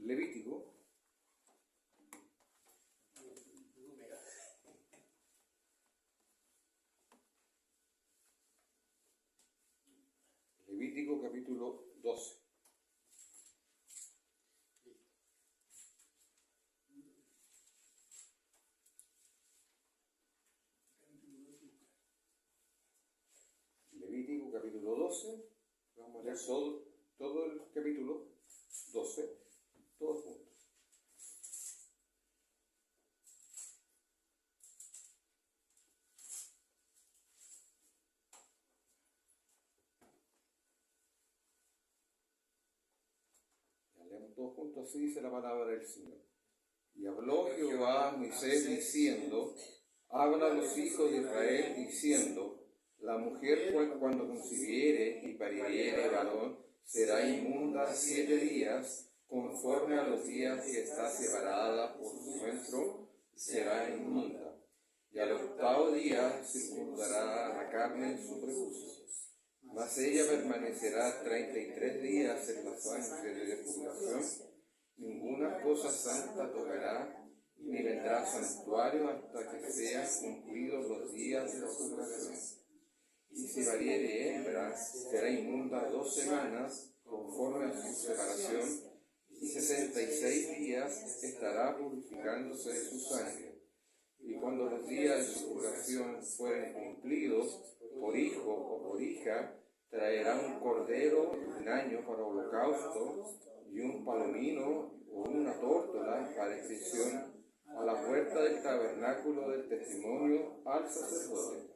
Levítico, capítulo 12. Levítico capítulo 12, vamos a leer todo el capítulo 12, todos juntos. Ya leemos todos juntos, así dice la palabra del Señor. Y habló Jehová a Moisés diciendo, habla a los hijos de Israel diciendo, la mujer pues cuando concibiere y pariere varón será inmunda 7 días, conforme a los días que está separada por su menstruo, será inmunda. Y al 8º día circundará la carne en su prepucio. Mas ella permanecerá 33 días en la sangre de depuración, ninguna cosa santa tocará, ni vendrá al santuario hasta que sean cumplidos los días de la separación. Y si pariere hembra, será inmunda 2 semanas, conforme a su separación, y 66 días estará purificándose de su sangre. Y cuando los días de su purificación fueren cumplidos, por hijo o por hija, traerá un cordero de un año para holocausto, y un palomino o una tórtola para expiación a la puerta del tabernáculo del testimonio al sacerdote.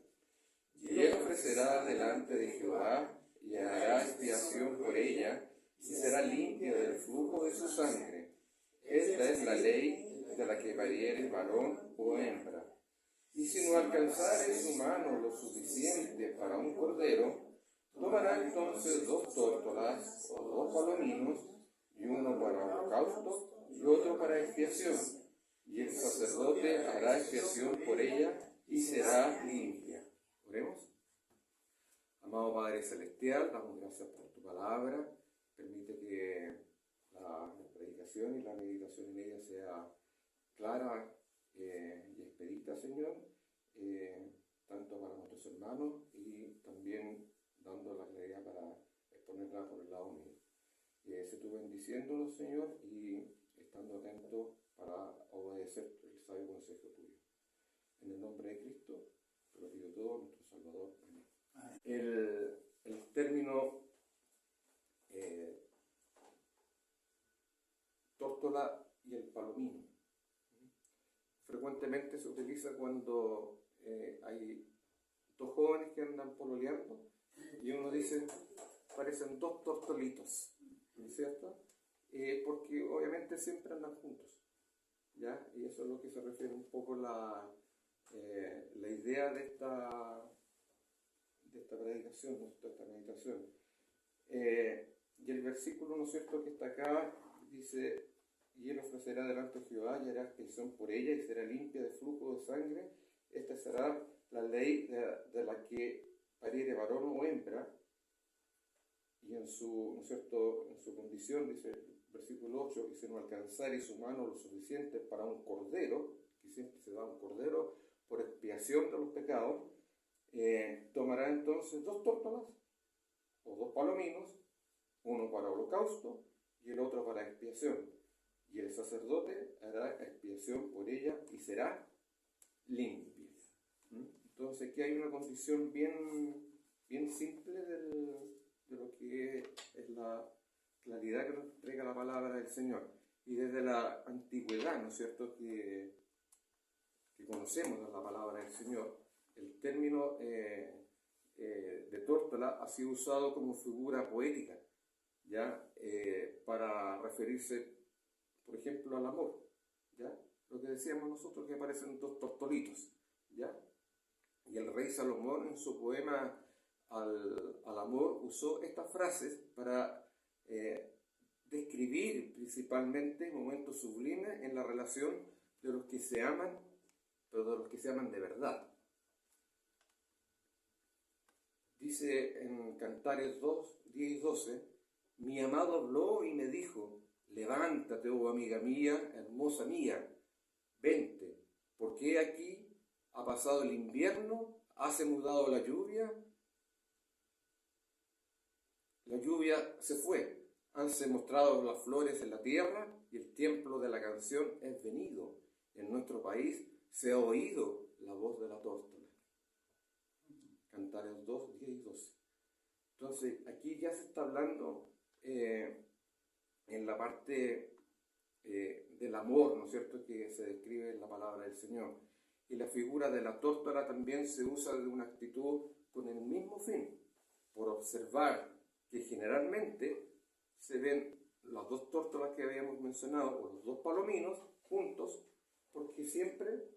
Y él ofrecerá delante de Jehová y hará expiación por ella, y será limpia del flujo de su sangre. Esta es la ley de la que pariere varón o hembra. Y si no alcanzare su mano lo suficiente para un cordero, tomará entonces 2 tórtolas o 2 palominos, y uno para holocausto y otro para expiación. Y el sacerdote hará expiación por ella y será limpia. Oremos. Amado Padre Celestial, damos gracias por tu palabra. Permite que la predicación y la meditación en ella sea clara y expedita, Señor, tanto para nuestros hermanos y también dando la claridad para exponerla por el lado mío. Se tú bendiciéndolo, Señor, y estando atento para obedecer el sabio consejo tuyo. En el nombre de Cristo, te lo pido todo, nuestro Salvador. Amén. El término tórtola y el palomino frecuentemente se utiliza cuando hay 2 jóvenes que andan pololeando y uno dice, parecen 2 tortolitos, ¿no es cierto? Porque obviamente siempre andan juntos, ¿ya? Y eso es lo que se refiere un poco la idea de esta predicación, de esta meditación. Y el versículo, ¿no es cierto?, que está acá, dice, y él ofrecerá delante de Jehová y hará expiación por ella y será limpia de flujo de sangre. Esta será la ley de la que pariere varón o hembra, y en su, ¿no es cierto?, en su condición, dice el versículo 8, y si no alcanzare su mano lo suficiente para un cordero, que siempre se da un cordero por expiación de los pecados, tomará entonces 2 tórtolas o 2 palominos, uno para holocausto y el otro para expiación. Y el sacerdote hará expiación por ella y será limpia. Entonces aquí hay una condición bien simple de lo que es la claridad que nos entrega la palabra del Señor. Y desde la antigüedad, ¿no es cierto?, que conocemos la palabra del Señor, el término de tórtola ha sido usado como figura poética, ¿ya? Para referirse, por ejemplo, al amor, ¿ya? Lo que decíamos nosotros, que aparecen 2 tortolitos, ¿ya? Y el rey Salomón, en su poema al amor, usó estas frases para describir principalmente momentos sublimes en la relación de los que se aman, pero de los que se aman de verdad. Dice en Cantares 2, 10 y 12, mi amado habló y me dijo, levántate, oh amiga mía, hermosa mía, vente, porque aquí ha pasado el invierno, hace mudado la lluvia se fue, hanse mostrado las flores en la tierra y el tiempo de la canción es venido. En nuestro país se ha oído la voz de la tórtola. Cantares 2, 10 y 12. Entonces, aquí ya se está hablando en la parte del amor, ¿no es cierto?, que se describe en la palabra del Señor. Y la figura de la tórtola también se usa de una actitud con el mismo fin, por observar que generalmente se ven las dos tórtolas que habíamos mencionado, o los dos palominos, juntos, porque siempre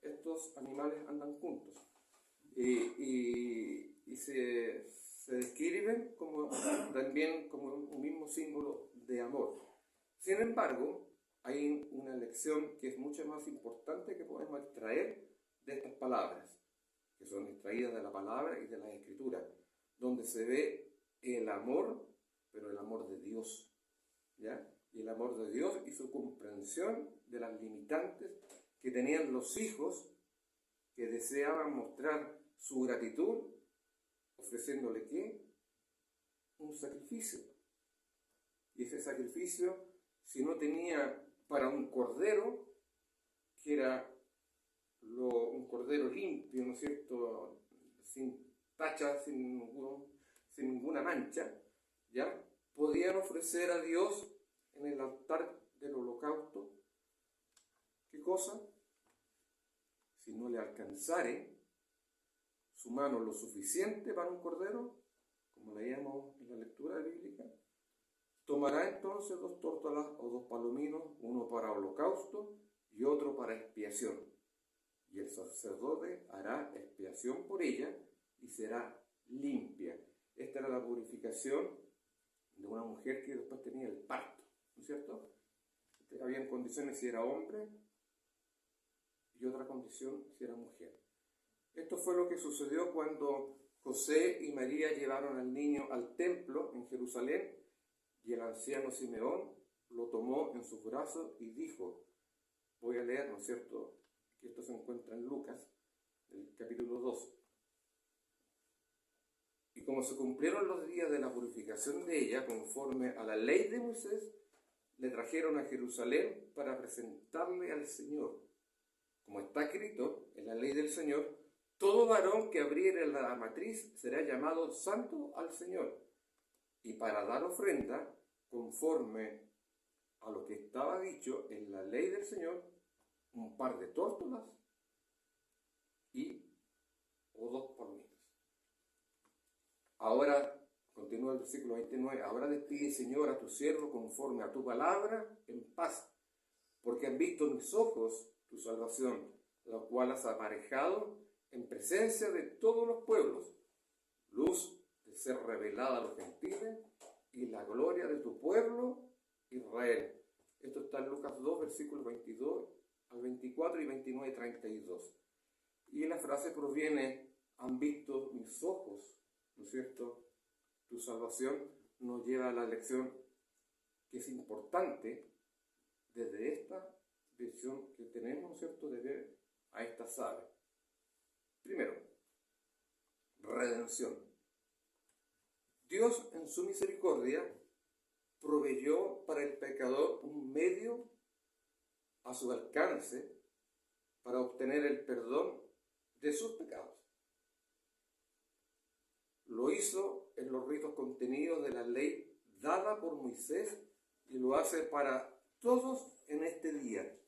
estos animales andan juntos. Y se describen también como un mismo símbolo de amor. Sin embargo, hay una lección que es mucho más importante que podemos extraer de estas palabras, que son extraídas de la palabra y de la escritura, donde se ve el amor, pero el amor de Dios, ¿ya? Y el amor de Dios y su comprensión de las limitantes que tenían los hijos que deseaban mostrar su gratitud, ofreciéndole ¿qué? Un sacrificio. Y ese sacrificio, si no tenía para un cordero, que era un cordero limpio, ¿no es cierto?, sin tacha, sin ninguna mancha, ¿ya?, podían ofrecer a Dios en el altar del holocausto, ¿qué cosa? Si no le alcanzare su mano lo suficiente para un cordero, como leíamos en la lectura bíblica, tomará entonces 2 tórtolas o 2 palominos, uno para holocausto y otro para expiación. Y el sacerdote hará expiación por ella y será limpia. Esta era la purificación de una mujer que después tenía el parto, ¿no es cierto? Habían condiciones si era hombre y otra condición si era mujer. Esto fue lo que sucedió cuando José y María llevaron al niño al templo en Jerusalén y el anciano Simeón lo tomó en sus brazos y dijo, voy a leer, ¿no es cierto?, que esto se encuentra en Lucas, el capítulo 2. Y como se cumplieron los días de la purificación de ella, conforme a la ley de Moisés, le trajeron a Jerusalén para presentarle al Señor. Como está escrito en la ley del Señor, todo varón que abriere la matriz será llamado santo al Señor. Y para dar ofrenda, conforme a lo que estaba dicho en la ley del Señor, un par de tórtolas o 2 palominos. Ahora, continúa el versículo 29, ahora despide, Señor, a tu siervo conforme a tu palabra en paz, porque han visto mis ojos tu salvación, la cual has aparejado en presencia de todos los pueblos, luz de ser revelada a los gentiles y la gloria de tu pueblo Israel. Esto está en Lucas 2, versículos 22 al 24 y 29 y 32. Y la frase proviene, han visto mis ojos, ¿no es cierto? Tu salvación nos lleva a la lección que es importante desde esta visión que tenemos, ¿no es cierto?, de ver a estas aves. Primero, redención. Dios en su misericordia proveyó para el pecador un medio a su alcance para obtener el perdón de sus pecados. Lo hizo en los ritos contenidos de la ley dada por Moisés y lo hace para todos en este día.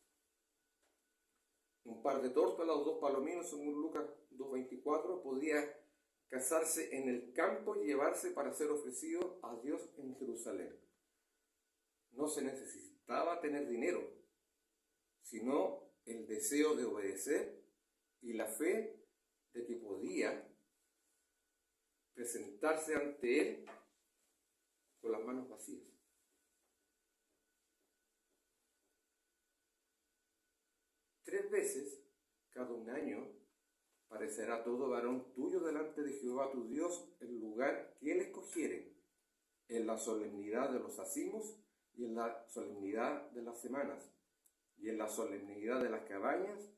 Un par de tórtolas o 2 palominos, según Lucas 2:24, podía cazarse en el campo y llevarse para ser ofrecido a Dios en Jerusalén. No se necesitaba tener dinero, sino el deseo de obedecer y la fe de que podía presentarse ante Él con las manos vacías. Tres veces cada un año parecerá todo varón tuyo delante de Jehová tu Dios el lugar que Él escogiere, en la solemnidad de los acimos y en la solemnidad de las semanas, y en la solemnidad de las cabañas,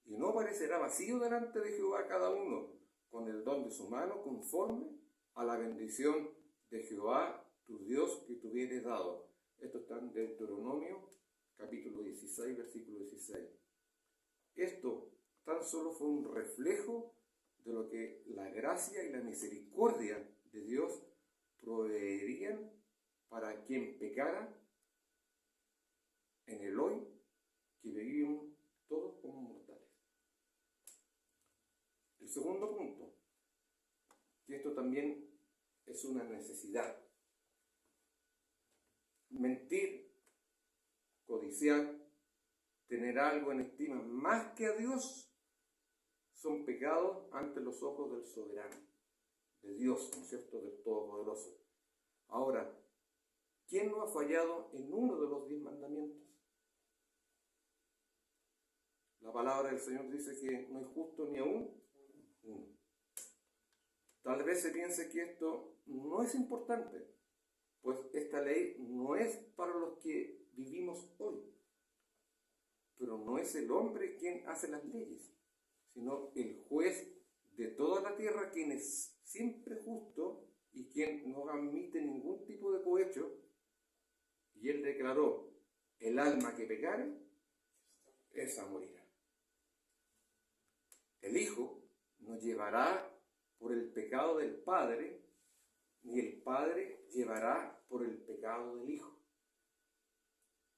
y no parecerá vacío delante de Jehová cada uno, con el don de su mano, conforme a la bendición de Jehová, tu Dios, que te hubiere dado. Esto está en Deuteronomio, capítulo 16, versículo 16. Esto tan solo fue un reflejo de lo que la gracia y la misericordia de Dios proveerían para quien pecara en el hoy que vivimos todos como mortales. El segundo punto, que esto también es una necesidad. Mentir, codiciar, tener algo en estima más que a Dios, son pecados ante los ojos del soberano, de Dios, ¿no es cierto?, del Todopoderoso. Ahora, ¿quién no ha fallado en uno de los 10 mandamientos? La palabra del Señor dice que no es justo ni aún uno. Tal vez se piense que esto no es importante, pues esta ley no es para los que vivimos hoy. Pero no es el hombre quien hace las leyes, sino el juez de toda la tierra, quien es siempre justo y quien no admite ningún tipo de cohecho. Y él declaró: el alma que pecare, esa morirá. El Hijo no llevará por el pecado del Padre, ni el Padre llevará por el pecado del Hijo.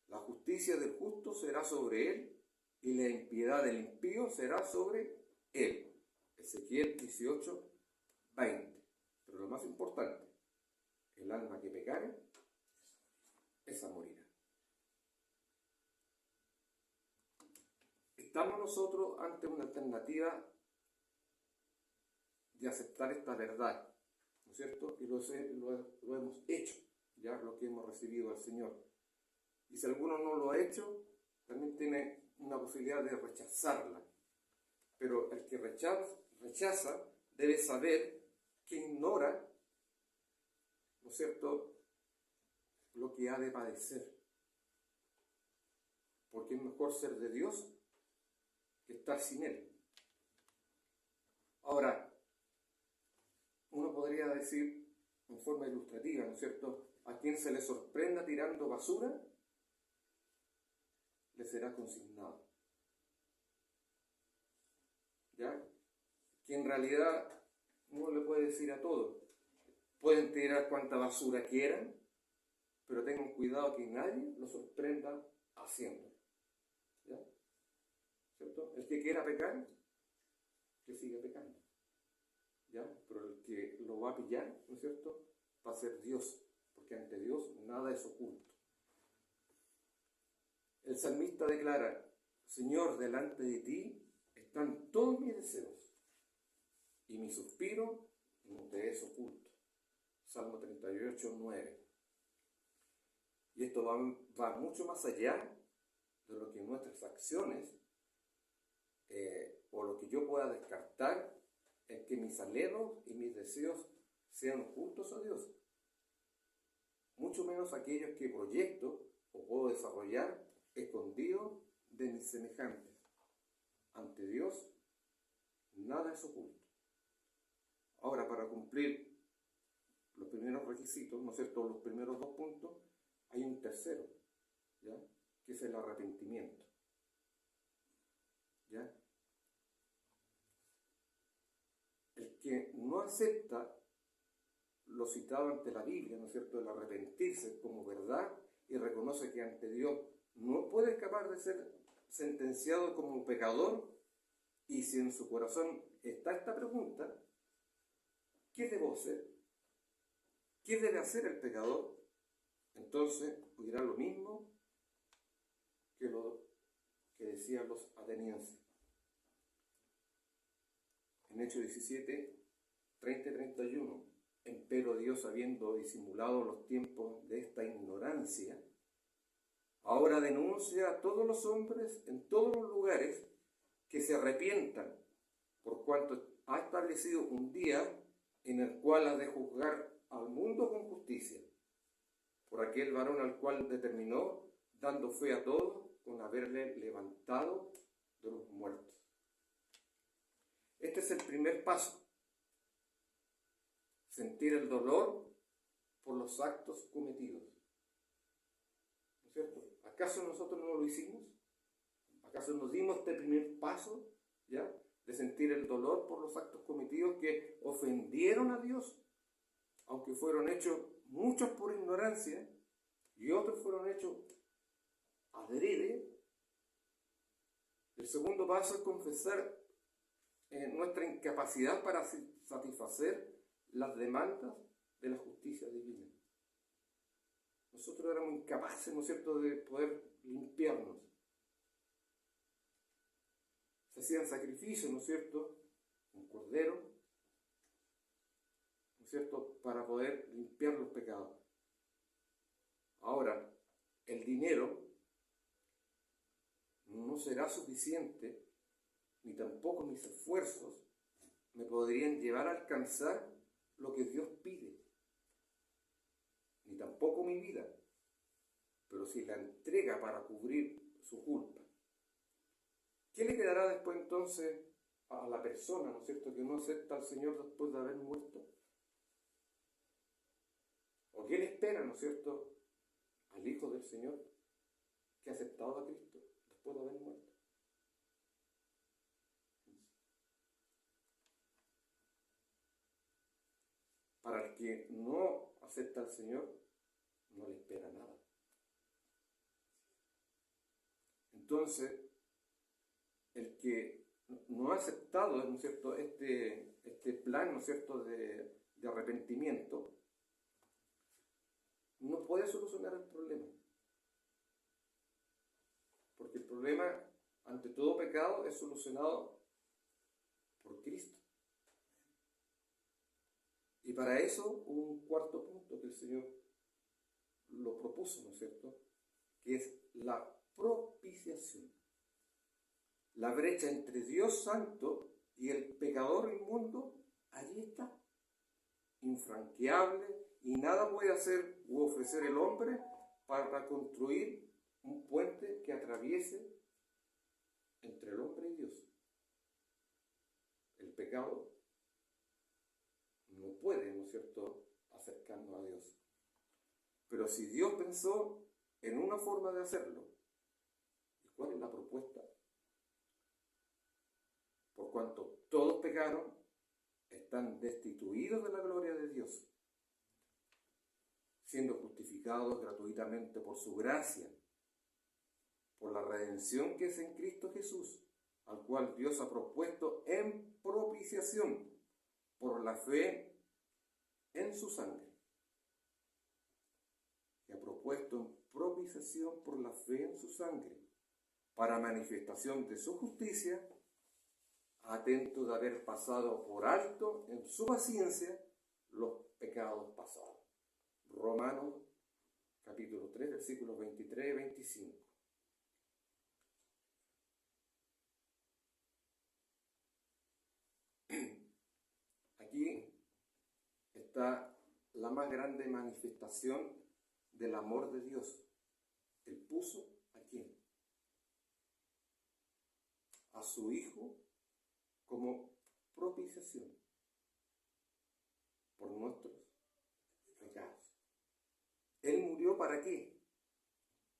La justicia del justo será sobre él, y la impiedad del impío será sobre él. Ezequiel 18, 20. Pero lo más importante, el alma que pecare, esa morirá. Estamos nosotros ante una alternativa de aceptar esta verdad, ¿no es cierto? Y lo hemos hecho, ya lo que hemos recibido al Señor. Y si alguno no lo ha hecho, también tiene una posibilidad de rechazarla. Pero el que rechaza debe saber que ignora, ¿no es cierto?, lo que ha de padecer. Porque es mejor ser de Dios que estar sin Él. Ahora, uno podría decir en forma ilustrativa, ¿no es cierto?, a quien se le sorprenda tirando basura, le será consignado. ¿Ya? Que en realidad uno le puede decir a todos: pueden tirar cuanta basura quieran, pero tengan cuidado que nadie lo sorprenda haciendo. ¿Ya? ¿Cierto? El que quiera pecar, que siga pecando. ¿Ya? Pero el que lo va a pillar, ¿no es cierto?, va a ser Dios, porque ante Dios nada es oculto. El salmista declara: Señor, delante de ti están todos mis deseos, y mi suspiro no te es oculto. Salmo 38, 9. Y esto va mucho más allá de lo que nuestras acciones o lo que yo pueda descartar en que mis anhelos y mis deseos sean ocultos a Dios. Mucho menos aquellos que proyecto o puedo desarrollar escondido de mis semejantes. Ante Dios, nada es oculto. Ahora, para cumplir los primeros requisitos, ¿no es cierto?, los primeros 2 puntos, hay un tercero, ¿ya?, que es el arrepentimiento. ¿Ya? El que no acepta lo citado ante la Biblia, ¿no es cierto?, el arrepentirse como verdad, y reconoce que ante Dios no puede escapar de ser sentenciado como pecador, y si en su corazón está esta pregunta: ¿qué debo hacer? ¿Qué debe hacer el pecador? Entonces dirá lo mismo que lo que decían los atenienses. En Hechos 17, 30 y 31, empero Dios, habiendo disimulado los tiempos de esta ignorancia, ahora denuncia a todos los hombres en todos los lugares que se arrepientan, por cuanto ha establecido un día en el cual ha de juzgar al mundo con justicia, por aquel aquel varón al cual determinó, dando fe a todos, con haberle levantado de los muertos. Este es el primer paso. Sentir el dolor por los actos cometidos. ¿No es cierto? ¿Acaso nosotros no lo hicimos? ¿Acaso nos dimos este primer paso, ya, de sentir el dolor por los actos cometidos que ofendieron a Dios? Aunque fueron hechos muchos por ignorancia y otros fueron hechos adrede. El segundo paso es confesar nuestra incapacidad para satisfacer las demandas de la justicia divina. Nosotros éramos incapaces, ¿no es cierto?, de poder limpiarnos. Se hacían sacrificios, ¿no es cierto?, un cordero, ¿no es cierto?, para poder limpiar los pecados. Ahora, el dinero no será suficiente, ni tampoco mis esfuerzos me podrían llevar a alcanzar lo que Dios pide, ni tampoco mi vida, pero si la entrega para cubrir su culpa. ¿Qué le quedará después entonces a la persona, ¿no es cierto?, que no acepta al Señor después de haber muerto? ¿O qué le espera, ¿no es cierto?, al Hijo del Señor que ha aceptado a Cristo después de haber muerto? Para el que no acepta al Señor, no le espera nada. Entonces, el que no ha aceptado, ¿no es cierto?, este plan, ¿no es cierto?, de arrepentimiento, no puede solucionar el problema. Porque el problema, ante todo pecado, es solucionado por Cristo. Y para eso hubo un cuarto punto que el Señor lo propuso, ¿no es cierto?, que es la propiciación. La brecha entre Dios santo y el pecador inmundo, allí está, infranqueable, y nada puede hacer u ofrecer el hombre para construir un puente que atraviese entre el hombre y Dios. El pecado no puede, ¿no es cierto?, acercarnos a Dios. Pero si Dios pensó en una forma de hacerlo, ¿y cuál es la propuesta? Por cuanto todos pecaron, están destituidos de la gloria de Dios, siendo justificados gratuitamente por su gracia, por la redención que es en Cristo Jesús, al cual Dios ha propuesto en propiciación por la fe en su sangre. Que ha propuesto en propiciación por la fe en su sangre, para manifestación de su justicia, atento de haber pasado por alto en su paciencia los pecados pasados. Romanos capítulo 3, versículos 23 y 25. Aquí está la más grande manifestación del amor de Dios. Él puso ¿a quién? A su Hijo como propiciación por nuestros pecados. Él murió ¿para qué?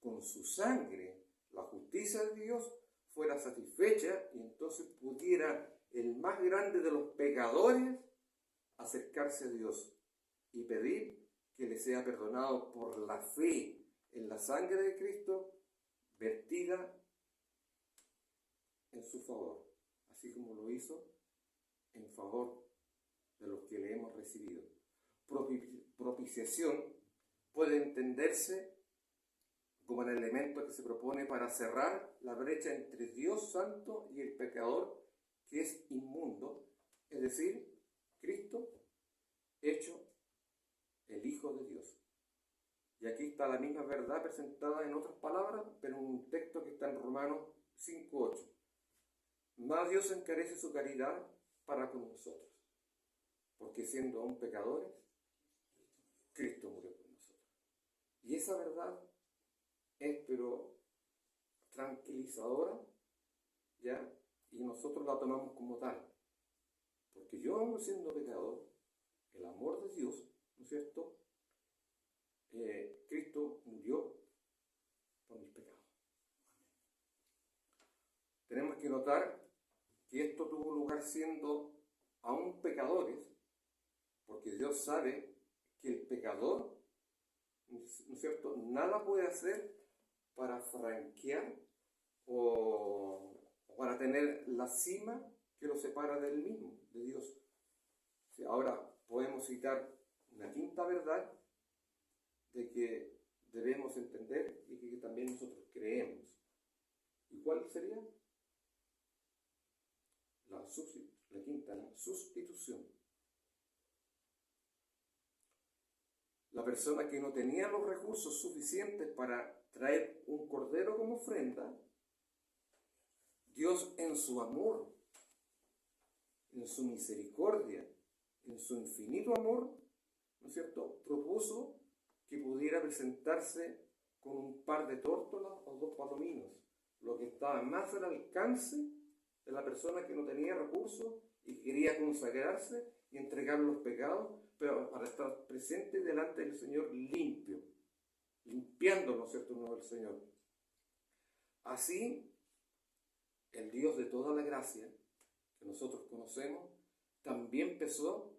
Con su sangre la justicia de Dios fuera satisfecha y entonces pudiera el más grande de los pecadores acercarse a Dios y pedir que le sea perdonado por la fe en la sangre de Cristo vertida en su favor, así como lo hizo en favor de los que le hemos recibido. Propiciación puede entenderse como el elemento que se propone para cerrar la brecha entre Dios santo y el pecador que es inmundo, es decir, Cristo hecho el Hijo de Dios. Y aquí está la misma verdad presentada en otras palabras, pero en un texto que está en Romanos 5:8. Más Dios encarece su caridad para con nosotros, porque siendo aún pecadores, Cristo murió por nosotros. Y esa verdad es pero tranquilizadora, ¿ya? Y nosotros la tomamos como tal. Porque yo, aún siendo pecador, el amor de Dios, ¿no es cierto? Cristo murió por mis pecados. Tenemos que notar que esto tuvo lugar siendo aún pecadores, porque Dios sabe que el pecador, ¿no es cierto?, nada puede hacer para franquear o para tener la cima que lo separa de él mismo, de Dios. Ahora podemos citar una quinta verdad de que debemos entender y que también nosotros creemos. ¿Y cuál sería? La quinta, la sustitución. La persona que no tenía los recursos suficientes para traer un cordero como ofrenda, Dios en su amor, en su misericordia, en su infinito amor, ¿no es cierto?, propuso que pudiera presentarse con un par de tórtolas o 2 palominos, lo que estaba más al alcance de la persona que no tenía recursos y quería consagrarse y entregar los pecados, pero para estar presente delante del Señor limpio, limpiando, ¿no es cierto?, no del Señor. Así, el Dios de toda la gracia que nosotros conocemos, también pensó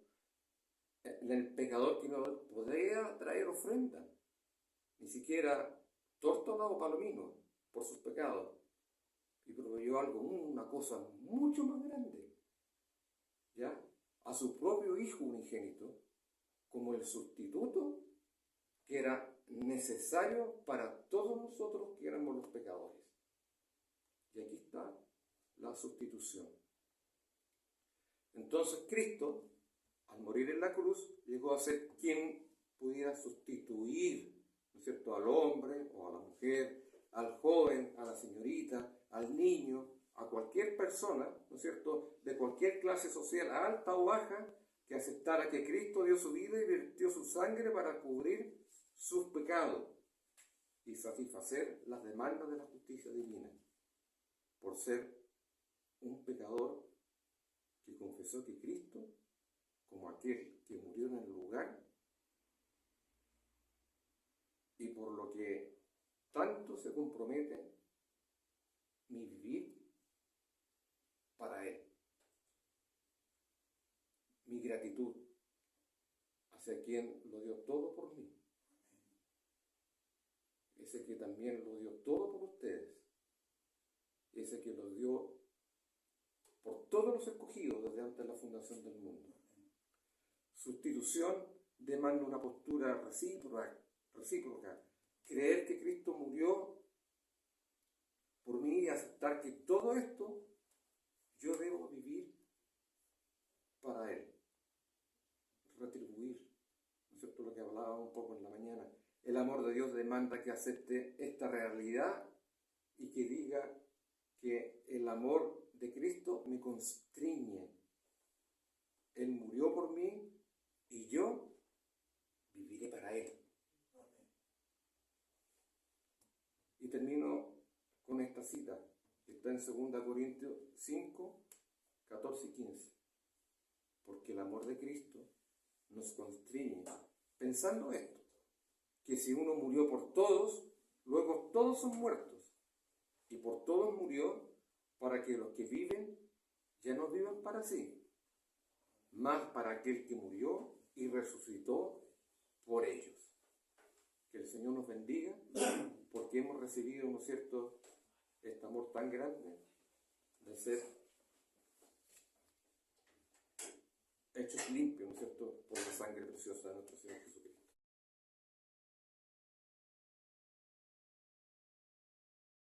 en el pecador que no podía traer ofrenda, ni siquiera tórtola o palomino, por sus pecados, y proveyó algo, una cosa mucho más grande, ¿ya? A su propio Hijo unigénito, como el sustituto que era necesario para todos nosotros que éramos los pecadores. Y aquí está la sustitución. Entonces Cristo, al morir en la cruz, llegó a ser quien pudiera sustituir, ¿no es cierto?, al hombre o a la mujer, al joven, a la señorita, al niño, a cualquier persona, ¿no es cierto?, de cualquier clase social, alta o baja, que aceptara que Cristo dio su vida y vertió su sangre para cubrir sus pecados y satisfacer las demandas de la justicia divina, por ser un pecador que confesó que Cristo, como aquel que murió en el lugar, y por lo que tanto se compromete mi vivir para Él. Mi gratitud hacia quien lo dio todo por mí. Ese que también lo dio todo por ustedes. Ese que lo dio por todos los escogidos desde antes de la fundación del mundo. Sustitución demanda una postura recíproca. Creer que Cristo murió por mí y aceptar que todo esto yo debo vivir para Él. Retribuir, ¿no es cierto?, lo que hablaba un poco en la mañana. El amor de Dios demanda que acepte esta realidad y que diga que el amor de Cristo me constriñe. Él murió por mí y yo viviré para Él. Y termino con esta cita que está en 2 Corintios 5, 14 y 15. Porque el amor de Cristo nos constriñe, pensando esto, que si uno murió por todos, luego todos son muertos, y por todos murió para que los que viven ya no vivan para sí, más para aquel que murió y resucitó por ellos. Que el Señor nos bendiga, porque hemos recibido, ¿no es cierto?, este amor tan grande de ser hechos limpios, ¿no es cierto?, por la sangre preciosa de nuestro Señor Jesucristo.